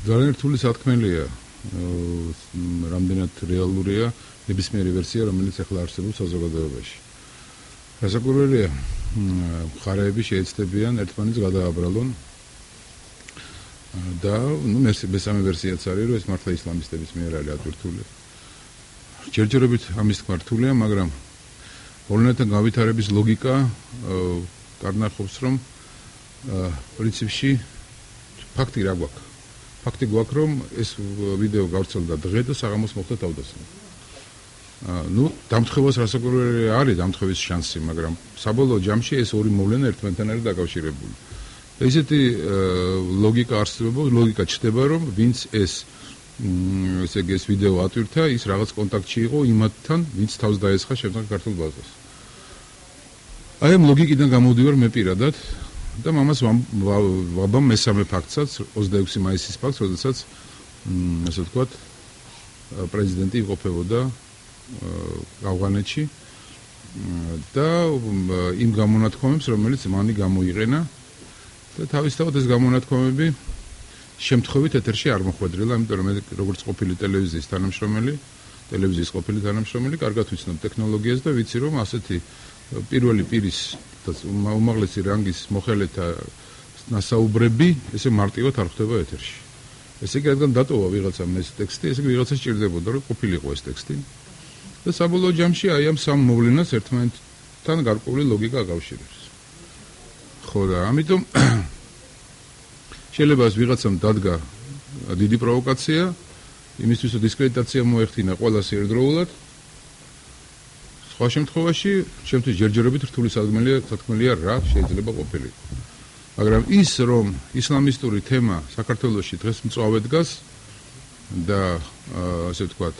ძალიან რთული სათქმელია. რამდენად რეალურია ნებისმიერი ვერსია, რომელიც ახლა არსებობს საზოგადოებაში. გასაკვირველია, მხარეები შეეცდებიან ერთმანეთს გადააბრალონ და მესამე ვერსიაც არის, რომ ეს მართლა ისლამისტების მიერ არის ატვირთული. ჯერჯერობით ამის თქმა რთულია, მაგრამ ორნაირად გავითარების ლოგიკა კარნახობს, რომ პრინციპში ფაქტი რა გვაქვს. ფაქტი გვაქვს, რომ ეს ვიდეო გავრცელდა დღე და საღამოს მოხდა თავდასხმა. დამთხევას რასაკვირველი არის დამთხევის შანსი, მაგრამ საბოლოო ჯამში ეს ორი მოვლენა ერთმანეთთან არის დაკავშირებული. ესეთი ლოგიკა არსებობს, ლოგიკა ჩნდება, რომ ვინც ეს ვიდეო ატვირთა, ის რაღაც კონტაქტში იყო იმათთან, ვინც თავს დაესხა შემდგომ ქართულ ბაზას. აი ამ ლოგიკიდან გამოვდივარ მე პირადად და მამას ვაბამ მესამე ფაქტსაც 26 მაისის ფაქტს, როდესაც ასე ვთქვათ, პრეზიდენტი იმყოფებოდა ავღანეთში და იმ გამონათქვამებს, რომელიც მანი გამოიყენა და თავისთავად ეს გამონათქვამები შემთხვევით ეთერში არ მოხვედრილა, იმიტომ რომ მე როგორც ყოფილი ტელევიზიის ყოფილი თანამშრომელი, კარგად ვიცნობ ტექნოლოგიას და ვიცი, რომ ასეთი პირველი პირის უმაღლესი რანგის მოხელეთა ნასაუბრები ესე მარტივად არ ხდება ეთერში. ესე იგი, რადგან დატოვა ვიღაცამ ეს ტექსტი, ესე იგი ვიღაცა სჭირდებოდა, რომ ყოფილიყო ეს ტექსტი. და საბოლოო ჯამში აი ამ სამ მოვლენას ერთმანეთთან გარკვეული ლოგიკა აკავშირებს. ხო და ამიტომ შეიძლება ვიღაცამ დადგა დიდი პროვოკაცია, იმისთვის რომ დისკრედიტაცია მოეხდინა ყველას ერთდროულად. სხვა შემთხვევაში, შემთხვევით ჯერჯერობით რთული სათქმელია რა შეიძლება ყოფილიყო. მაგრამ ის, რომ ისლამისტური თემა საქართველოში დღეს მწვავე დგას და ასე ვთქვათ,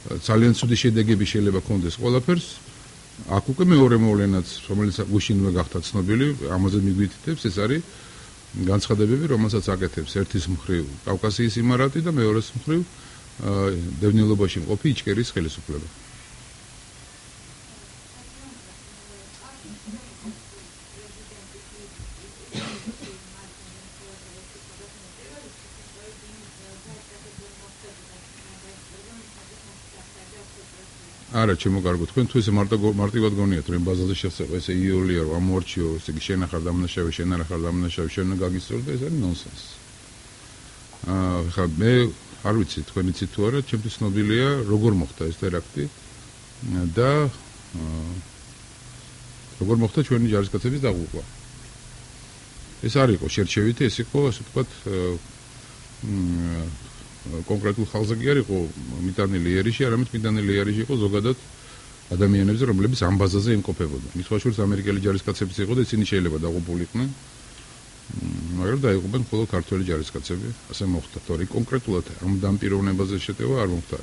ძალიან ცუდი შედეგები შეიძლება ქონდეს ყველაფერს, აქ უკვე მეორე მოვლენაც, რომელიც გუშინვე გახდა ცნობილი, ამაზე მიგვითითებს, ეს არის განცხადებები, რომელსაც აკეთებს ერთის მხრივ კავკასიის იმარატი და მეორეს მხრივ დევნილობაში მყოფი იჩკერის ხელისუფლება. არა, ჩემო კარგო, თქვენ თუ ესე მარტივად გონიათ, რომ ბაზაზე შევსება, ესე იოლია, რომ ამორჩიო, ესე იგი შენ ახარ დამნაშავე, შენ არ ახარ დამნაშავე, შენ გაგისწორ და ეს არის ნონსენსი. ხა მე არ ვიცი, თქვენ იცით თუ არა, ჩემთვის ცნობილია, როგორ მოხდა ეს ტერაქტი და როგორ მოხდა ჩვენი ჯარისკაცების დაღუპვა. ეს არ იყო შერჩევითი, ეს იყო, ასე ვთქვათ, კონკრეტულ ხალხზე კი არ იყო მიტანილი იერიში, არამედ მიტანილი იერიში იყო ზოგადად ადამიანებზე, რომლებიც ამ ბაზაზე იმყოფებოდნენ. მის შორის ამერიკელი ჯარისკაცებიც იყო და ისინი შეიძლება დაღუპულიყვნენ, მაგრამ დაიღუპნენ მხოლოდ ქართველი ჯარისკაცები. ასე მოხდა, თორე კონკრეტულად ამ დამპიროვნებაზე შეტევა არ მოხდა.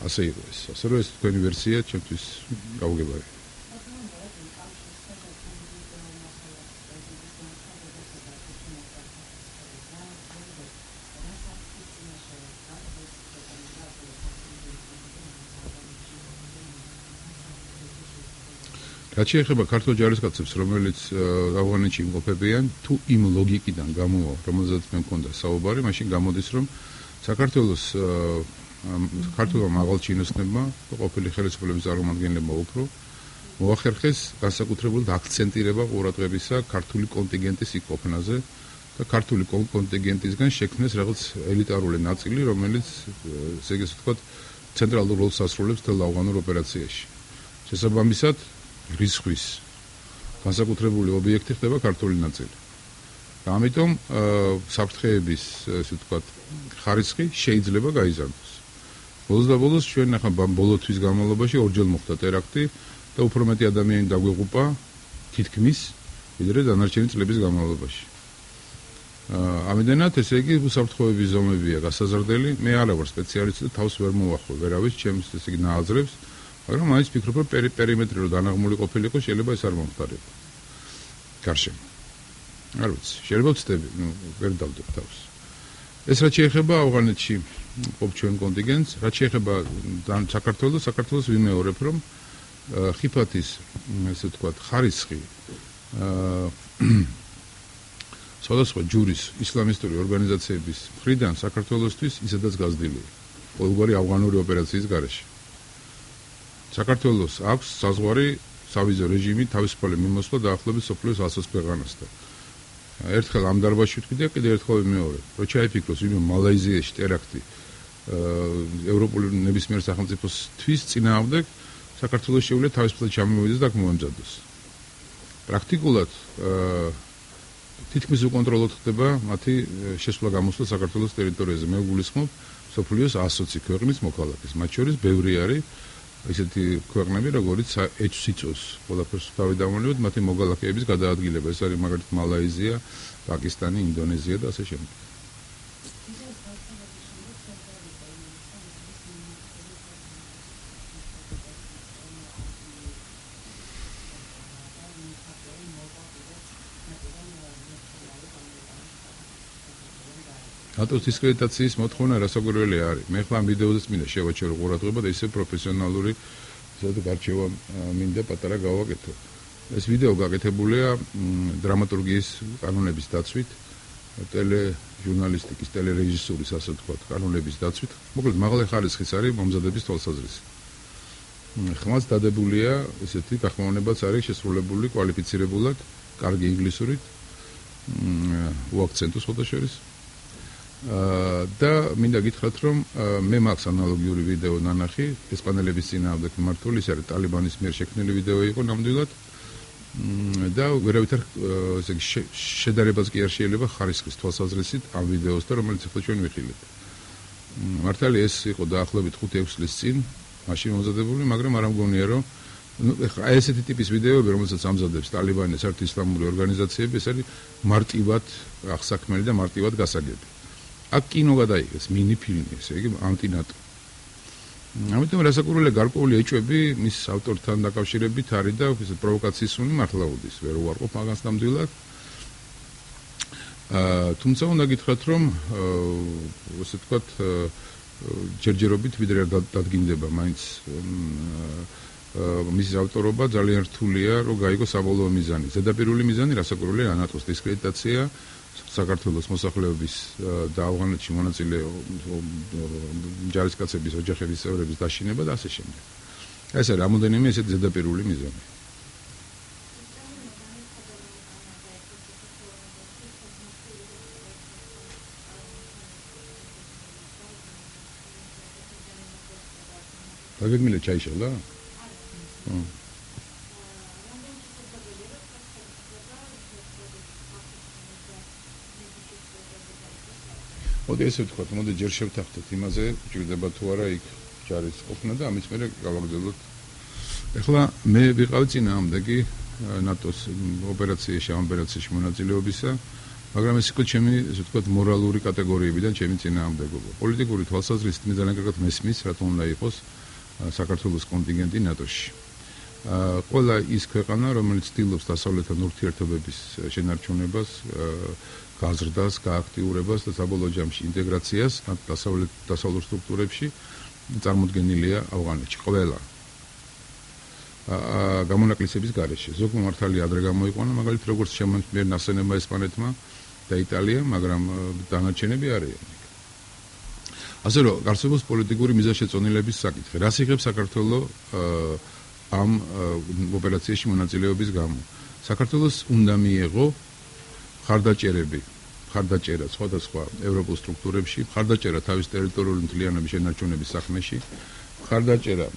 ასე იყო ეს. ასე რომ ეს თქვენი ვერსია ჩემთვის გაუგებარია. რაც შეეხება ქართულ ჯარისკაცებს, რომელიც ავღანეთში იმყოფებიან, თუ იმ ლოგიკიდან გამოვა, რომელზეც მე მქონდა საუბარი, მაშინ გამოდის, რომ საქართველოს ქართულმა მაღალჩინოსნებმა და ყოფილი ხელისუფლების წარმომადგენლებმა უფრო მოახერხეს განსაკუთრებულად აქცენტირება ყურადღებისა ქართული კონტინგენტის იყოფნაზე და ქართული კონტინგენტისგან შექმნეს რაღაც ელიტარული ნაწილი, რომელიც ესე იგი ვთქვათ, ცენტრალურ როლს ასრულებს თელ ავღანურ ოპერაციაში. შესაბამისად რიცხვის განსაკუთრებული ობიექტი ხდება ქართული ნაწილი. და ამიტომ საფრთხეების, ასე ვთქვათ, ხარისხი შეიძლება გაიზარდოს. ბოლოს ჩვენ ახლა ბოლო თვის განმავლობაში ორჯერ მოხდა ტერაქტი და უფრო მეტი ადამიანი დაგვეღუპა თითქმის, ვიდრე დანარჩენი წლების განმავლობაში. ამიტომაც ესე იგი უსაფრთხოების ზომებია გასაზრდელი. მე არა ვარ სპეციალისტი და თავს ვერ მოვახვევ ვერავის ჩემს ესე იგი ნააზრებს. მაგრამ მაინც ვფიქრობ, რომ პერიმეტრი რო დანაღმული ყოფილიყო, შეიძლება ეს არ მომხდარიყო. გარშემო. არ ვიცი, შეიძლება ვცდები, ვერ დავდებ თავს. ეს რაც შეეხება ავღანეთში ყოფ ჩვენ კონტინგენტს, რაც შეეხება საქართველოს ვიმეორებ, რომ ხიფათის, ესე ვთქვათ, ხარისხი სხვადასხვა ჯურის ისლამისტური ორგანიზაციების მხრიდან საქართველოსთვის ისედაც გაზრდილია ყოველგვარი ავღანური ოპერაციის გარეშე. საქართველოს აქვს საზღვარი სავიზო რეჟიმი თავისუფალი მიმოსვლა დაახლოებით სოფლიოს 100 ქვეყანასთან. ერთხელ ამ დარბაზში ვთქვი და კიდევ ერთხელ მეორე. რო ჩაიფიქროს ვინმე მალაიზიაში ტერაქტი ევროპული ნებისმიერ სახელმწიფოს თვის წინააღმდეგ საქართველოს შეუძლია თავისუფლად ჩამოვიდეს და აქ მოემზადოს. პრაქტიკულად თითქმის უკონტროლოდ ხდება მათი შესვლა-გამოსვლა საქართველოს ტერიტორიაზე. მე გულისხმობ სოფლიოს 120 ქვეყნის მოქალაქეს, მათ შორის ბევრი არის ესეთი ქვეყნები, როგორიც ეჭვს ყველაფერს თავი დამონებად მათი მოგალაკეების გადაადგილება. ეს არის მაგალითად მალაიზია, პაკისტანი, ინდონეზია და ასე შემდეგ. ნატოს დისკრედიტაციის მოთხოვნა რასაკვირველი არის. მე ხლა ამ ვიდეოზეც მინდა შევაჩერო ყურადღება და ისე პროფესიონალური ისეთი გარჩევა მინდა პატარა გავაკეთო. ეს ვიდეო გაკეთებულია დრამატურგიის კანონების დაცვით, ტელეჟურნალისტიკის, ტელერეჟისურის, ასე ვთქვათ, კანონების დაცვით. მოკლედ მაღალი ხარისხის არის მომზადების თვალსაზრისი. ხმაც დადებულია ესეთი გახმოვანებაც არის შესრულებული კვალიფიცირებულად, კარგი ინგლისურით, უაქცენტო სხვადასხვა და მინდა გითხრათ, რომ მე მაქვს ანალოგიური ვიდეო ნანახი ესპანელების წინააღმდეგ მმართველი, ეს არის ტალიბანის მიერ შექმნილი ვიდეო იყო ნამდვილად და ვერავითარ ესე იგი შედარებას კი არ შეიძლება ხარისხის თვალსაზრისით ამ ვიდეოსთან, რომელიც ახლა ჩვენ ვიხილეთ. მართალია ეს იყო დაახლოებით 5-6 წლის წინ მაშინ მომზადებული, მაგრამ არ მგონია, რომ აი ესეთი ტიპის ვიდეოები, რომელსაც ამზადებს ტალიბანი, საერთო ისლამური ორგანიზაციები, ეს არის მარტივად აღსაქმელი და მარტივად გასაგები. აქ კინო გადაიღეს, მინი ფილმი, ესე იგი ანტინატო. ამიტომ რასაკვირველია გარკვეული ეჭვები მის ავტორთან დაკავშირებით არის და ეს პროვოკაციის სუნი მართლა უდის, ვერ უარყოფ მაგას ნამდვილად. თუმცა უნდა გითხრათ, რომ ასე ვთქვათ, ჯერჯერობით ვიდრე დადგინდება მაინც მის ავტორობა ძალიან რთულია, რომ გაიგო საბოლოო მიზანი. ზედაპირული მიზანი რასაკვირველია ნატოს დისკრედიტაცია, საქართველოს მოსახლეობის და ავღანეთში მონაწილე ჯარისკაცების ოჯახების წევრების დაშინება და ასე შემდეგ. ეს არის რამოდენიმე ესეთი ზედაპირული მიზანი. დაგეგმილი ჩაიშალა? მოდი ესე ვთქვათ, მოდი ჯერ შევთანხმდეთ იმაზე, ჭირდება თუ არა იქ ჯარის ყოფნა და ამის მერე გავაგრძელოთ. ეხლა მე ვიყავი წინააღმდეგი ნატოს ოპერაციაში, ამ ოპერაციაში მონაწილეობისა, მაგრამ ეს იყო ჩემი, ესე ვთქვათ, მორალური კატეგორიებიდან ჩემი წინააღმდეგობა. პოლიტიკური თვალსაზრისით მე ძალიან კარგად მესმის, რატომ უნდა იყოს საქართველოს კონტინგენტი ნატოში. ყველა ის ქვეყანა, რომელიც ცდილობს დასავლეთთან ურთიერთობების შენარჩუნებას, გაზრდას, გააქტიურებას და საბოლოო ჯამში ინტეგრაციას დასავლურ სტრუქტურებში წარმოდგენილია ავღანეთში ყველა გამონაკლისების გარეშე. ზოგ მართალია ადრე გამოიყვანა, მაგალითად როგორც შემომწმიერ ნასენება ესპანეთმა და იტალიამ, მაგრამ დანარჩენები არიან. ასე რომ არსებობს პოლიტიკური მიზანშეწონილების საკითხი. რას იღებს საქართველოს ამ ოპერაციაში მონაწილეობის გამო? საქართველოს უნდა მიეღო ხარდაჭერა სხვადასხვა ევროპულ სტრუქტურებში, ხარდაჭერა თავის ტერიტორიული მთლიანობის შენარჩუნების საქმეში, ხარდაჭერა,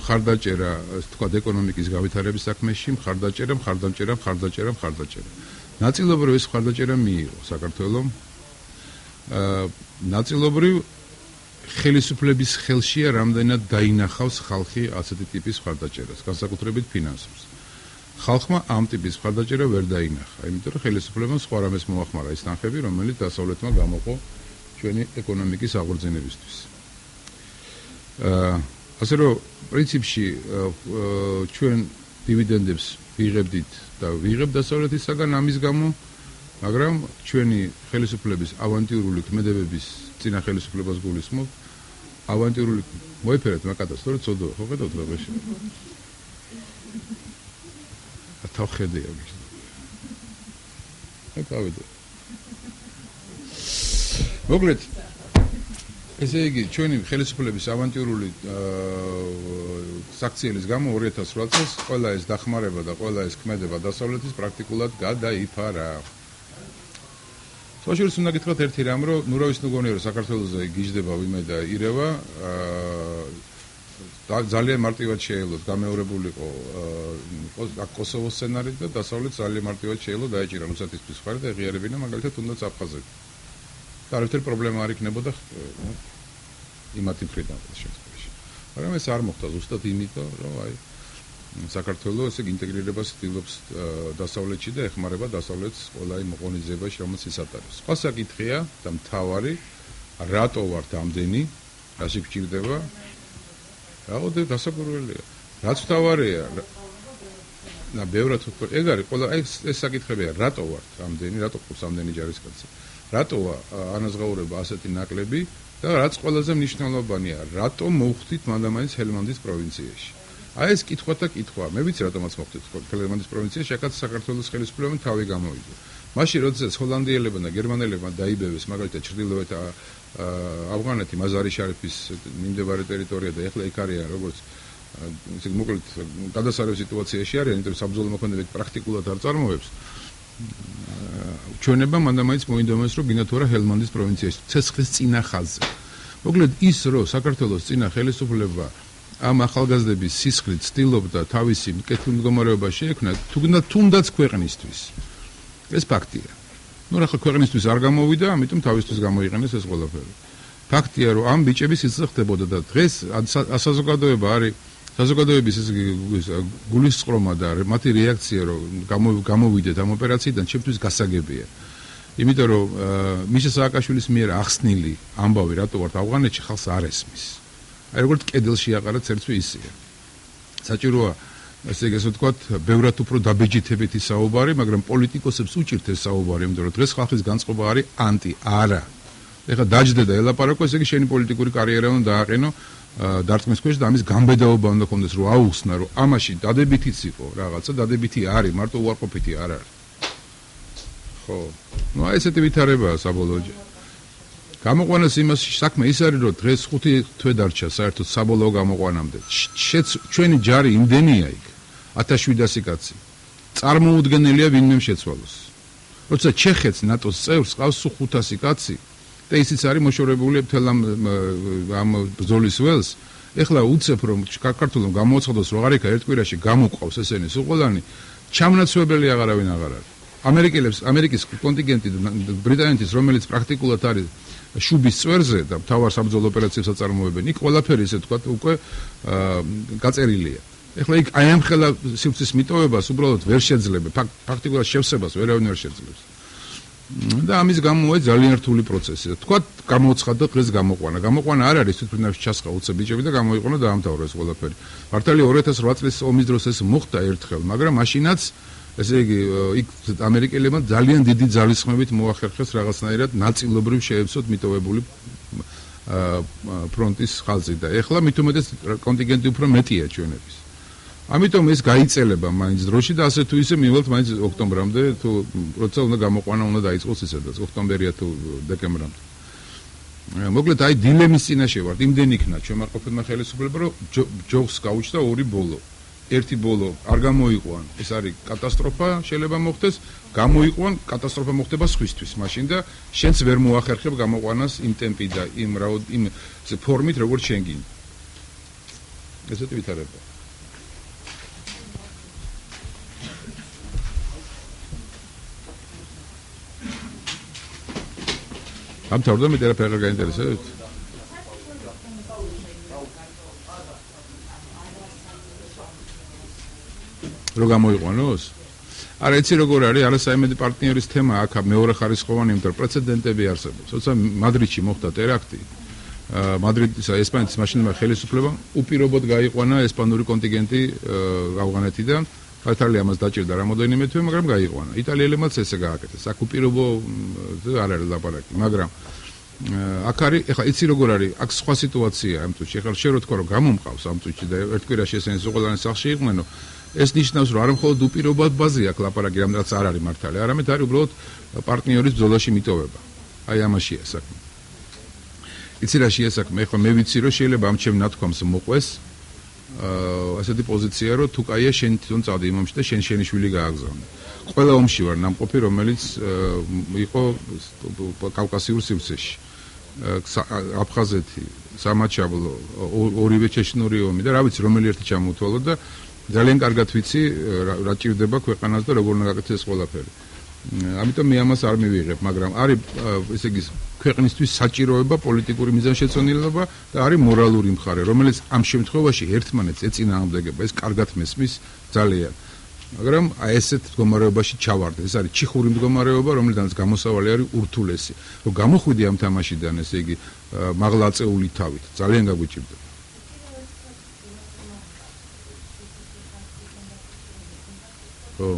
ასე ვთქვათ, ეკონომიკის გავითარების საქმეში, ხარდაჭერა. ნაწილობრივ ეს ხარდაჭერა მიიღო საქართველოს. ნაწილობრივ ხელისუფლების ხელშია რამდენად დაინახავს ხალხი ასეთი ტიპის ხარდაჭერას, განსაკუთრებით ფინანსებს. ხალხმა ამ ტიპის ხარდაჭერა ვერ დაინახა, იმიტომ რომ ხელისუფლებამ სხვა რამეს მოახმარა ის თანხები, რომელიც დასავლეთმა გამოყო ჩვენი ეკონომიკის აღორძინებისთვის. ასე რომ პრინციპში ჩვენ დივიდენდებს ვიღებდით და ვიღებ დასავლეთისაგან ამის გამო, მაგრამ ჩვენი ხელისუფლების ავანტიურული ქმედებების წინა ხელისუფლებას გულისხმობ, ავანტიურული მოიფერეთ მაგათაც, თორე წოდო, ხო ხედავთ რა ბეში. თავხედია. გავიდე. მოკლედ ესე იგი, ჩვენი ხელისუფლების ავანტიურული საქციელის გამო 2008 წელს ყველა ეს დახმარება და ყველა ეს ქმედება დასავლეთის პრაქტიკულად გადაიფარა. თორშორის უნდა გითხრათ ერთი რამ, რომ ნურავის ნუგონია რომ საქართველოსზე გიждდება ვინმე და ირევა, ძალიან მარტივად შეეძლოთ გამეორებულიყო კოსოვოს სცენარი და დასავლეთ ძალიან მარტივად შეეძლო დაეჭირა რუსეთის მსხვერპლი და ეღიარებინა მაგალითად თუნდაც აფხაზეთი. და არაფერი პრობლემა არ იქნებოდა იმათი მხრიდან შემთხვევაში. მაგრამ ეს არ მოხდა ზუსტად იმიტომ, რომ აი საქართველოს ესე ინტეგრირებას ცდილობს დასავლეთში და ეხმარება დასავლეთს ყველა იმ ღონისძიებაში, რომელიც ის ატარებს. სხვა საკითხია და მთავარი, რატო ვართ ამდენი, რაში გჭირდება? რაოდე დასაკვირველია. რაც მთავარია, და ბევრად ეგ არის ყველა ეს საკითხებია, რატო ვართ ამდენი, რატო ყავს ამდენი ჯარისკაცი? რატოა ანაზღაურება ასეთი ნაკლები და რაც ყველაზე მნიშვნელოვანია, რატო მოხდით მანდამაინც ჰელმანდის პროვინციაში? აი ეს კითხვათა კითხვა. მე ვიცი რატომაც მოხდით ჰელმანდის პროვინციაში, შეკაც საქართველოს ხელისუფლებამ თავი გამოვიდა. მაშინ როდესაც ჰოლანდიელებმა და გერმანელებმა დაიბევეს მაგალითად ჩრდილოეთ ავღანეთი, მაზარი შარიფის მიმდებარე ტერიტორია და ეხლა იქ არიან როგორც ისე მოკლედ გადასარევ სიტუაციაში არიან, იმიტომ რომ საბრძოლო მოქმედებები პრაქტიკულად არ წარმოებს. ჩვენება მანდამაინც მოინდომეს რომ გინდათ რა ჰელმანდის პროვინციაში ცეცხლის წინა ხაზზე. მოკლედ ის რომ საქართველოს წინა ხელისუფლება ამ ახალგაზრდების სისხლით ცდილობდა თავისი მკეთილმდგომარეობა შეექმნა თუნდაც ქვეყნისთვის. ეს ფაქტია. ნუ რა ხო ქვეყნისთვის არ გამოვიდა, ამიტომ თავისთვის გამოიყენეს ეს ყველაფერი. ფაქტია რომ ამ ბიჭები სიცხე ხდებოდა და დღეს საზოგადოება არის საზოგადოების ეს გულისწყრომა და მათი რეაქცია რომ გამოვიდეთ ამ ოპერაციიდან ჩემთვის გასაგებია. იმიტომ რომ მიშა სააკაშვილის მიერ ახსნილი ამბავი რატო ვართ ავღანეთში ხალხს არ ესმის. აი როგორც კედელში აყარა ცერცვი ისეა. საჭიროა ესე ვთქვათ, ბევრად უფრო დაბეჯითებითი საუბარი, მაგრამ პოლიტიკოსებს უჭირთ ეს საუბარი, იმიტომ რომ დღეს ხალხის განწყობა არის ანტი, არა. ეხლა დაჯდე და ელაპარაკო, ესე იგი შენი პოლიტიკური კარიერა უნდა დააყენო დარტყმის ქვეშ და ამის გამბედაობა უნდა კონდეს, რომ აუხსნა, რომ ამაში დადებითიც იყო რაღაცა, დადებითი არის, მარტო უარყოფითი არ არის. ხო. ნუ აი ესეთი ვითარებაა საბოლოო. გამოყვანას იმას საქმე ის არის, რომ დღეს 5 თვე დარჩა საერთოდ საბოლოო გამოყვანამდე. ჩვენი ჯარი იმდენია იქ 1700 კაცი. წარმოუდგენელია ვინმე შეცვალოს. როცა ჩეხეთს ნატოს წევრს ყავს 500 კაცი და ისიც არის მოშორებული მთელ ამ ბრძოლის ველს. ეხლა უცებ რომ საქართველოს გამოაცხადოს რომ აღარ იქა ერთ კვირაში გამოყვავს ესენი სულყოლანი, ჩამნაცვებელი აღარავინ აღარ არის. ამერიკის კონტინგენტი ბრიტანეთის რომელიც პრაქტიკულად არის შუბის წვერზე და მთავარ საბრძოლო ოპერაციებს აწარმოებენ, იქ ყველაფერი ესე თქვა უკვე გაწერილია. ეხლა იქ აი ამ ხელა სივრცის მიტოვებას უბრალოდ ვერ შეძლება, ფაქტიკურად შევსებას ვერავინ ვერ შეძლებს. და ამის გამოა ძალიან რთული პროცესია. თქვა გამოცხადდა დღეს გამოყვანა. გამოყვანა არ არის თვითმფრინავში ჩასხა უცებ ბიჭები და გამოიყონა და ამთავრა ეს ყველაფერი. მართალია 2008 წლის ომის დროს ეს მოხდა ერთხელ, მაგრამ მაშინაც ესე იგი იქ ამერიკელებმა ძალიან დიდი ძალისხმევით მოახერხეს რაღაცნაირად ნაწილობრივ შეეცოთ მიტოვებული ფრონტის ხაზი და ეხლა მით უმეტეს კონტინგენტი უფრო მეტია ჩვენების. ამიტომ ეს გაიწელება მაინც დროში და ასე თუ ისე მივალთ მაინც ოქტომბრამდე თუ როცა უნდა გამოყვანა უნდა დაიწყოს ისედაც ოქტომბერია თუ დეკემბრამდე. მოკლედ აი დილემის წინაშე ვართ, იმდენი იქნა შემაყოფილმა ხელისუფლება რომ ჯოგს გაუჩნდა ორი ბოლო. ერთი ბოლო არ გამოიყვან, ეს არის კატასტროფა, შეიძლება მოხდეს, გამოიყვან, კატასტროფა მოხდება სხვისთვის, მაშინ და შენც ვერ მოახერხებ გამოყვანას იმ ტემპით და იმ ფორმით, როგორც შენ გინდა. ესეთი ვითარება. ამ თავდა მე თერაპია გაინტერესებთ? რო გამოიყვანოს? არა, იცი როგორ არის, არასაიმედი პარტნიორის თემა აქ მეორე ხარისხოვანი, იმიტომ რომ პრეცედენტები არსებობს. როცა მადრიდში მოხდა ტერაქტი, მადრიდისა ესპანეთის მაშინდელმა ხელისუფლებამ უპირობოდ გაიყვანა ესპანური კონტინგენტი ავღანეთიდან. იტალია მას დაჭირდა რამოდენიმე თვე, მაგრამ გაიყვანა. იტალიელებმაც ესე გააკეთეს. აქ უპირობო არ არის ლაპარაკი, მაგრამ აქ არის, ეხლა იცი როგორ არის, აქ სხვა სიტუაცია ამ წუთში. ეხლა შენ რო თქვა რომ გამომყავს ამ წუთში და ერთ კვირაში ესენი ზოღოლანის სახლში იყვნენ, ეს ნიშნავს რომ არა მხოლოდ უპირობობაზე აქ ლაპარაკი რამდენიც არ არის მართალი, არამედ არის უბრალოდ პარტნიორის ბრძოლაში მიტოვება. აი ამაშია საქმე. იცი რა შეასაქმე, ეხლა მე ვიცი რომ შეიძლება ამ ჩემ ნათქვამს მოყვეს ასეთი პოზიცია რომ თუ კაია შენ თვითონ წავდი იმ ომში და შენი შვილი გააგზავნე. ყველა ომში ვარ ნამყოფი, რომელიც იყო კავკასიურ სივრცეში. აფხაზეთი, სამაჩაბლო, ორივე ჩეჩნური ომი და რა ვიცი რომელი ერთი ჩამოთვალო და ძალიან კარგად ვიცი რა ჭირდება ქვეყანას და როგორ უნდა გაკეთდეს ყველაფერი. ამიტომ მე ამას არ მივიღებ, მაგრამ არის ესე იგი ქვეყნისთვის საჭიროება, პოლიტიკური მიზანშეწონილობა და არის მორალური მხარე, რომელიც ამ შემთხვევაში ერთმანეთს ეწინააღმდეგება, ეს კარგად მესმის ძალიან. მაგრამ აი ესეთ მდგომარეობაში ჩავარდე. ეს არის ჩიხური მდგომარეობა, რომელიდანაც გამოსავალი არის ურთულესი. რომ გამოხვიდე ამ თამაშიდან, ესე იგი მაღლა აწეული თავით, ძალიან გაგვიჭირდება. ხო.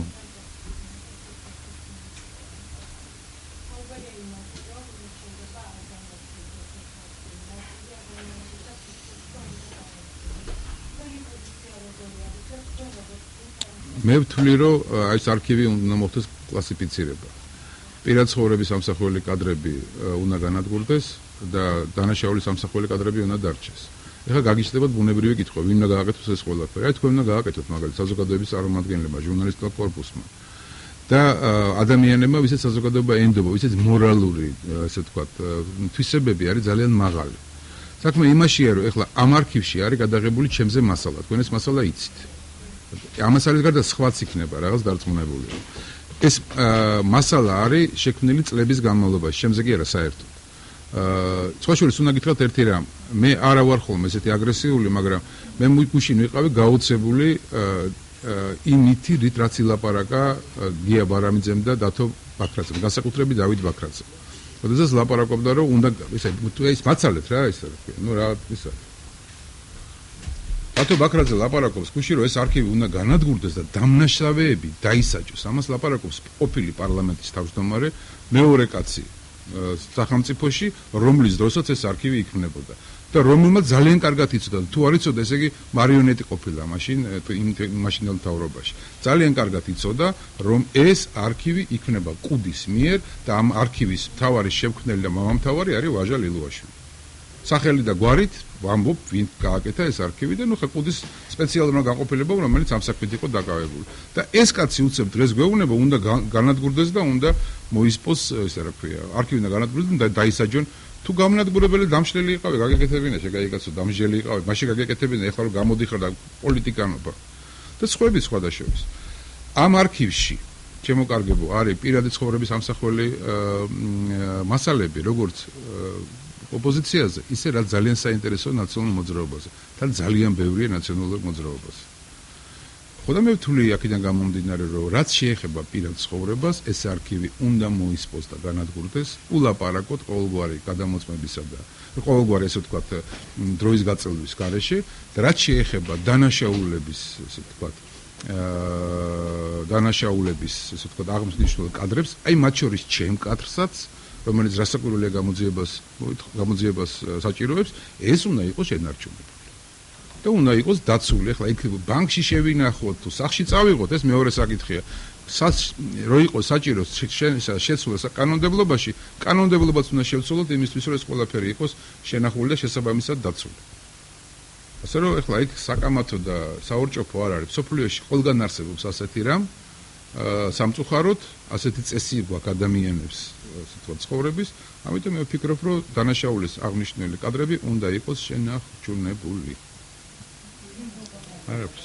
მე ვთვლი რომ აი ეს არქივი უნდა მოხდეს კლასიფიცირება. პირად ცხოვრების სამსახურელი კადრები უნდა განადგურდეს და დანაშაულის სამსახურელი კადრები უნდა დარჩეს. ეხლა გაგიჩნდებათ ბუნებრივი კითხვა, ვინ უნდა გააკეთოს ეს ყველაფერი? აი თქვენ უნდა გააკეთოთ მაგალითად საზოგადოების წარმომადგენლებმა, ჟურნალისტთა კორპუსმა. და ადამიანებმა, ვისაც საზოგადოება ენდობა, ვისაც მორალური, ესე ვთქვათ, თვისებები არის ძალიან მაღალი. საქმე იმაშია, რომ ეხლა ამ არქივში არის გადაღებული ჩემზე მასალა. თქვენ ეს მასალა იცით. ამას არის გარდა სხვაც იქნება რაღაც დარწმუნებული. ეს მასალა არის შექმნილი წლების განმავლობაში, შემზე კი არა საერთოდ. სხვა შორის უნდა გითხრათ ერთი რამ, მე არა ვარ ხოლმე ესეთი აგრესიული, მაგრამ მე მიგუშინ ვიყავი გაოცებული იმითი რით რაც ილაპარაკა გია ბარამიძემ და დათო ბაქრაძემ, განსაკუთრებით დავით ბაქრაძემ. როდესაც ლაპარაკობდა რომ უნდა ეს მაცალეთ რა ეს რა ქვია, ნუ რა ისა ათო ბაქრაძე ლაპარაკობს გუში რომ ეს არქივი უნდა განადგურდეს და დამნაშავეები დაისაჯოს. ამას ლაპარაკობს ყოფილი პარლამენტის თავმჯდომარე მეორე კაცი სახელმწიფოში, რომლის დროსაც ეს არქივი იქმნებოდა. და რომელმაც ძალიან კარგად იცოდა, თუ არ იცოდა, ესე იგი მარიონეტი ყოფილა მაშინ მაშინდელ მთავრობაში. ძალიან კარგად იცოდა, რომ ეს არქივი იქმნება კუდის მიერ და ამ არქივის მთავარი შემქმნელი და მამამთავარი არის ვაჟა ლილუაშვილი. სახელი და გვარით ვამბობ, ვინ გააკეთა ეს არქივი და ნუ ხა კუდის სპეციალურმა გაყოფილებამ, რომელიც ამ საქმით იყო დაკავებული. და ეს კაცი უცებ დღეს გვეუბნება, უნდა განადგურდეს და უნდა მოისპოს, ესე რა ქვია, არქივი უნდა განადგურდეს და დაისაჯონ. თუ გამონადგურებელი დამშლელი იყავი, გაგეკეთებინა, შეგაიკაცო, დამჟელი იყავი, მაშინ გაგეკეთებინა, ეხლა რომ გამოდიხარ და პოლიტიკანობა. და სხვაები სხვადასხვის. ამ არქივში შემოკარგებო არის პირადი ცხოვრების ამსახველი მასალები, როგორც ოპოზიციაზე, ისე რაც ძალიან საინტერესოა ნაციონალურ მოძრაობაზე. თან ძალიან ბევრია ნაციონალურ მოძრაობაზე. ხოდა მე ვთვლი აქედან გამომდინარე, რომ რაც შეეხება პირად ცხოვრებას, ეს არქივი უნდა მოისპოს და განადგურდეს, ულაპარაკოთ ყოველგვარი გადამოწმებისა და ყოველგვარი ესე ვთქვათ დროის გაწელვის გარეშე და რაც შეეხება დანაშაულების, ესე ვთქვათ, დანაშაულების, ესე ვთქვათ, აღმსნიშნულ კადრებს, აი მათ შორის ჩემ კადრსაც, რომელიც რასაკვირველია გამოძიებას საჭიროებს, ეს უნდა იყოს შენარჩუნებული. და უნდა იყოს დაცული. ახლა იქ ბანკში შევინახოთ თუ სახში წავიღოთ, ეს მეორე საკითხია. რო იყოს საჭირო შეცვლა საკანონმდებლობაში, კანონმდებლობაც უნდა შევცვლოთ იმისთვის, რომ ეს ყველაფერი იყოს შენახული და შესაბამისად დაცული. ასე რომ ახლა იქ საკამათო და საორჭოფო არ არის. სოფლიოში ყველგან არსებობს ასეთი რამ, სამწუხაროდ ასეთი წესი გვაქვს ადამიანებს, ასე ვთქვათ, ცხოვრების, ამიტომ მე ვფიქრობ, რომ დანაშაულის აღნიშნული კადრები უნდა იყოს შენარჩუნებული. Perhaps.